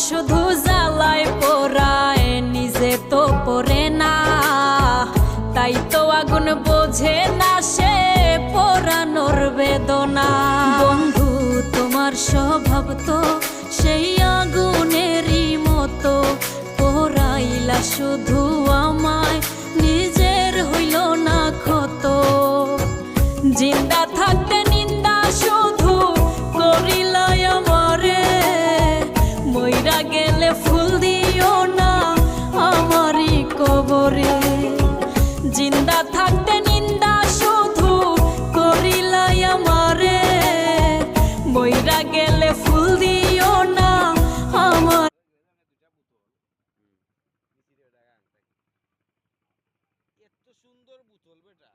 শুধু জ্বালায় পোড়ায় নিজে তো পড়ে না, তাই তো আগুন বোঝে না সে পোড়ানোর বেদনা। বন্ধু তোমার স্বভাব তো সেই আগুনেরই মতো, পোড়াইলা শুধু আমায় নিজের হইল না ক্ষত। জিন্দা থাকতে নিন্দা শুধু করিলাই আমারে, মইরা গেলে ফুল দিও না আমারই কবরে। জিন্দা থাকতে নিন্দা শুধু করিলাই আমারে, মইরা গেলে ফুল দিও না আমার। এত সুন্দর বোতল বেটা।